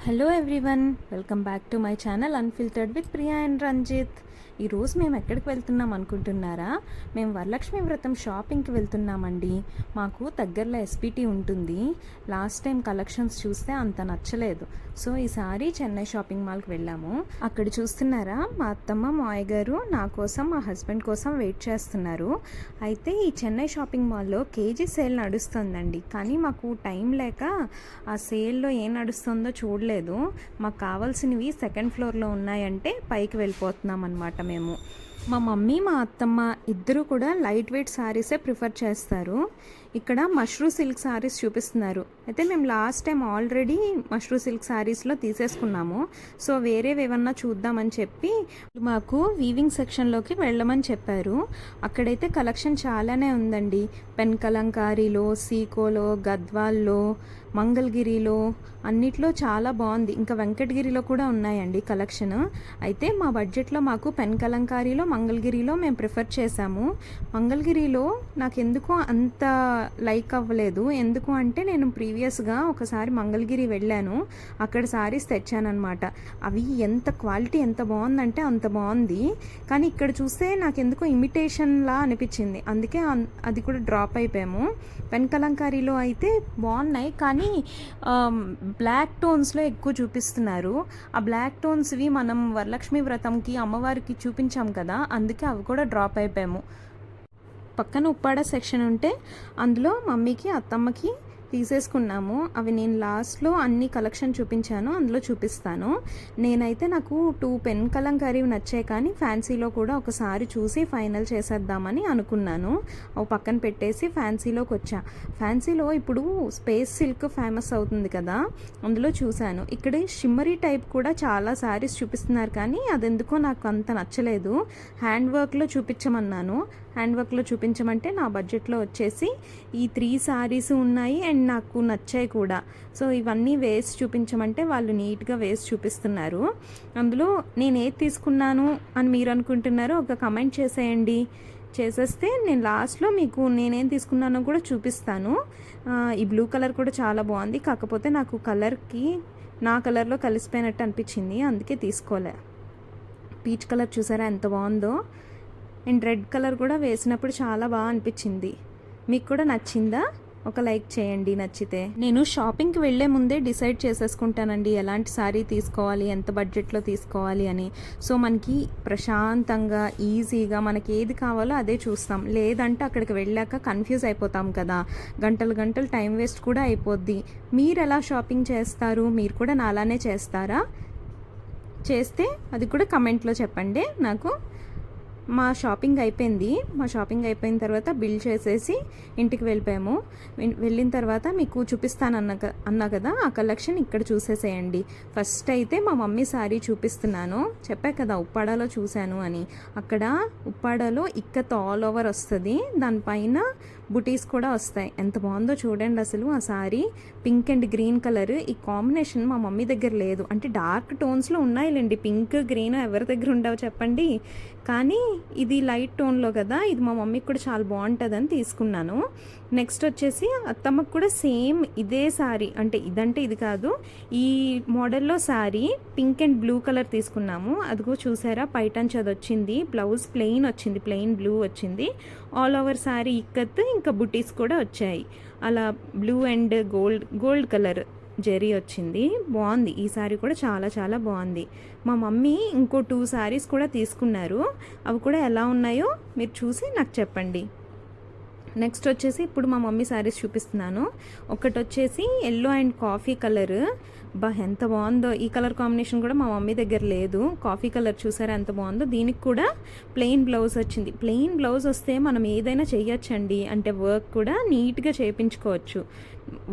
Hello everyone, welcome back to my channel unfiltered with Priya and Ranjit. ఈరోజు మేము ఎక్కడికి వెళ్తున్నాం అనుకుంటున్నారా? మేము వరలక్ష్మి వ్రతం షాపింగ్కి వెళ్తున్నామండి. మాకు దగ్గరలో ఎస్పీటీ ఉంటుంది. లాస్ట్ టైం కలెక్షన్స్ చూస్తే అంత నచ్చలేదు, సో ఈసారి చెన్నై షాపింగ్ మాల్కి వెళ్ళాము. అక్కడ చూస్తున్నారా, మా అత్తమ్మ మాయ గారు నా కోసం మా హస్బెండ్ కోసం వెయిట్ చేస్తున్నారు. అయితే ఈ చెన్నై షాపింగ్ మాల్లో కేజీ సేల్ నడుస్తుందండి, కానీ మాకు టైం లేక ఆ సేల్లో ఏం నడుస్తుందో చూడలేదు. మాకు కావాల్సినవి సెకండ్ ఫ్లోర్లో ఉన్నాయంటే పైకి వెళ్ళిపోతున్నాం అన్నమాట. మేము మా మమ్మీ మా అత్తమ్మ ఇద్దరు కూడా లైట్ వెయిట్ శారీసే ప్రిఫర్ చేస్తారు. ఇక్కడ మష్రూ సిల్క్ శారీస్ చూపిస్తున్నారు. అయితే మేము last time already mashru silk శారీస్లో తీసేసుకున్నాము. సో వేరేవి ఏమన్నా చూద్దామని చెప్పి మాకు వీవింగ్ సెక్షన్లోకి వెళ్ళమని చెప్పారు. అక్కడైతే కలెక్షన్ చాలానే ఉందండి. పెన్ కలంకారీలో, సీకోలో, గద్వాల్లో, మంగళగిరిలో అన్నిట్లో చాలా బాగుంది. ఇంకా వెంకటగిరిలో కూడా ఉన్నాయండి కలెక్షన్. అయితే మా బడ్జెట్లో మాకు పెన్ కలంకారీలో, మంగళగిరిలో మేము ప్రిఫర్ చేసాము. మంగళగిరిలో నాకు ఎందుకో అంత లైక్ అవ్వలేదు. ఎందుకు అంటే నేను ప్రీవియస్గా ఒకసారి మంగళగిరి వెళ్ళాను, అక్కడ శారీస్ తెచ్చానమాట. అవి ఎంత క్వాలిటీ ఎంత బాగుందంటే అంత బాగుంది. కానీ ఇక్కడ చూస్తే నాకు ఎందుకో ఇమిటేషన్లా అనిపించింది, అందుకే అది కూడా డ్రాప్ అయిపోయాము. పెన్ కలంకారీలో అయితే బాగున్నాయి, కానీ బ్లాక్ టోన్స్లో ఎక్కువ చూపిస్తున్నారు. ఆ బ్లాక్ టోన్స్వి మనం వరలక్ష్మి వ్రతంకి అమ్మవారికి చూపించాం కదా, అందుకే అవి కూడా డ్రాప్ అయిపోయాము. పక్కన ఉప్పాడ సెక్షన్ ఉంటే అందులో మమ్మీకి అత్తమ్మకి తీసేసుకున్నాము. అవి నేను లాస్ట్లో అన్ని కలెక్షన్ చూపించాను, అందులో చూపిస్తాను. నేనైతే నాకు 2 పెన్ కలంకారీ నచ్చాయి, కానీ ఫ్యాన్సీలో కూడా ఒకసారి చూసి ఫైనల్ చేసేద్దామని అనుకున్నాను. అవి పక్కన పెట్టేసి ఫ్యాన్సీలోకి వచ్చా. ఫ్యాన్సీలో ఇప్పుడు స్పేస్ సిల్క్ ఫేమస్ అవుతుంది కదా, అందులో చూశాను. ఇక్కడ షిమ్మరీ టైప్ కూడా చాలా శారీస్ చూపిస్తున్నారు, కానీ అదెందుకో నాకు అంత నచ్చలేదు. హ్యాండ్ వర్క్లో చూపించమన్నాను. హ్యాండ్ వర్క్లో చూపించమంటే నా బడ్జెట్లో వచ్చేసి ఈ 3 శారీస్ ఉన్నాయి అండ్ నాకు నచ్చాయి కూడా. సో ఇవన్నీ వేసి చూపించమంటే వాళ్ళు నీట్గా వేసి చూపిస్తున్నారు. అందులో నేను ఏది తీసుకున్నాను అని మీరు అనుకుంటున్నారో ఒక కమెంట్ చేసేయండి. చేసేస్తే నేను లాస్ట్లో మీకు నేనేం తీసుకున్నానో కూడా చూపిస్తాను. ఈ బ్లూ కలర్ కూడా చాలా బాగుంది, కాకపోతే నాకు కలర్కి నా కలర్లో కలిసిపోయినట్టు అనిపించింది, అందుకే తీసుకోలే. పీచ్ కలర్ చూసారా ఎంత బాగుందో, అండ్ రెడ్ కలర్ కూడా వేసినప్పుడు చాలా బాగా అనిపించింది. మీకు కూడా నచ్చిందా? ఒక లైక్ చేయండి నచ్చితే. నేను షాపింగ్కి వెళ్ళే ముందే డిసైడ్ చేసేసుకుంటానండి ఎలాంటి శారీ తీసుకోవాలి, ఎంత బడ్జెట్లో తీసుకోవాలి అని. సో మనకి ప్రశాంతంగా ఈజీగా మనకి ఏది కావాలో అదే చూస్తాం. లేదంటే అక్కడికి వెళ్ళాక కన్ఫ్యూజ్ అయిపోతాం కదా, గంటలు గంటలు టైం వేస్ట్ కూడా అయిపోద్ది. మీరు ఎలా షాపింగ్ చేస్తారు? మీరు కూడా నాలానే చేస్తారా? చేస్తే అది కూడా కమెంట్లో చెప్పండి నాకు. మా షాపింగ్ అయిపోయిన తర్వాత బిల్ చేసేసి ఇంటికి వెళ్ళిపోయాము. వెళ్ళిన తర్వాత మీకు చూపిస్తాను కదా, ఆ కలెక్షన్ ఇక్కడ చూసేసేయండి. ఫస్ట్ అయితే మా మమ్మీ శారీ చూపిస్తున్నాను. చెప్పా కదా ఉప్పాడలో చూశాను అని. అక్కడ ఉప్పాడలో ఇక్కత్ ఆల్ ఓవర్ వస్తుంది, దానిపైన బుటీస్ కూడా వస్తాయి. ఎంత బాగుందో చూడండి అసలు. ఆ sari pink and green colour, ఈ కాంబినేషన్ మా మమ్మీ దగ్గర లేదు. అంటే డార్క్ టోన్స్లో ఉన్నాయిలేండి, పింక్ గ్రీన్ ఎవరి దగ్గర ఉండవు చెప్పండి. కానీ ఇది లైట్ టోన్లో కదా, ఇది మా మమ్మీకి కూడా చాలా బాగుంటుందని తీసుకున్నాను. నెక్స్ట్ వచ్చేసి అత్తమ్మకు కూడా సేమ్ ఇదే శారీ, అంటే ఇది కాదు, ఈ మోడల్లో sari pink and blue colour తీసుకున్నాము. అదిగో చూసారా, పైటంచి అది వచ్చింది, బ్లౌజ్ ప్లెయిన్ వచ్చింది, ప్లెయిన్ బ్లూ వచ్చింది. ఆల్ ఓవర్ శారీ ఇక్కత్, ఇంకా బుటీస్ కూడా వచ్చాయి. అలా blue and gold colour zari వచ్చింది. బాగుంది, ఈ శారీ కూడా చాలా చాలా బాగుంది. మా మమ్మీ ఇంకో 2 శారీస్ కూడా తీసుకున్నారు. అవి కూడా ఎలా ఉన్నాయో మీరు చూసి నాకు చెప్పండి. నెక్స్ట్ వచ్చేసి ఇప్పుడు మా మమ్మీ శారీస్ చూపిస్తున్నాను. ఒకటి వచ్చేసి ఎల్లో అండ్ కాఫీ కలర్, ఎంత బాగుందో. ఈ కలర్ కాంబినేషన్ కూడా మా మమ్మీ దగ్గర లేదు. కాఫీ కలర్ చూసారా ఎంత బాగుందో. దీనికి కూడా ప్లెయిన్ బ్లౌజ్ వచ్చింది. ప్లెయిన్ బ్లౌజ్ వస్తే మనం ఏదైనా చేయొచ్చండి, అంటే వర్క్ కూడా నీట్గా చేయించుకోవచ్చు.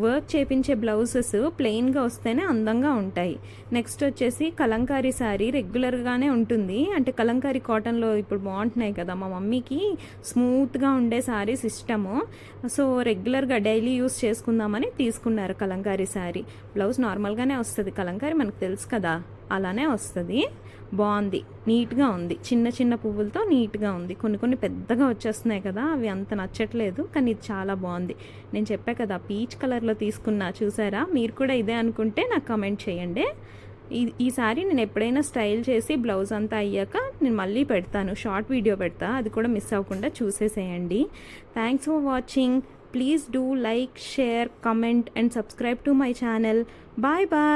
వర్క్ చేయించే బ్లౌజెస్ ప్లెయిన్గా వస్తేనే అందంగా ఉంటాయి. నెక్స్ట్ వచ్చేసి కలంకారీ శారీ రెగ్యులర్గానే ఉంటుంది, అంటే కలంకారీ కాటన్లో ఇప్పుడు బాగుంటున్నాయి కదా. మా మమ్మీకి స్మూత్గా ఉండే శారీస్ ఇష్టము, సో రెగ్యులర్గా డైలీ యూస్ చేసుకుందామని తీసుకున్నారు కలంకారీ శారీ. బ్లౌజ్ నార్మల్గానే వస్తుంది, కలంకారీ మనకు తెలుసు కదా. అలానే వస్తుంది. బాగుంది, నీట్గా ఉంది, చిన్న చిన్న పువ్వులతో నీట్గా ఉంది. కొన్ని కొన్ని పెద్దగా వచ్చేస్తున్నాయి కదా, అవి అంత నచ్చట్లేదు, కానీ ఇది చాలా బాగుంది. నేను చెప్పా కదా పీచ్ కలర్లో తీసుకున్నా, చూసారా? మీరు కూడా ఇదే అనుకుంటే నాకు కమెంట్ చేయండి. ఈసారి నేను ఎప్పుడైనా స్టైల్ చేసి బ్లౌజ్ అంతా అయ్యాక నేను మళ్ళీ పెడతాను, షార్ట్ వీడియో పెడతా, అది కూడా మిస్ అవ్వకుండా చూసేసేయండి. Thanks for watching. Please do like, share, comment and subscribe to my channel. Bye bye.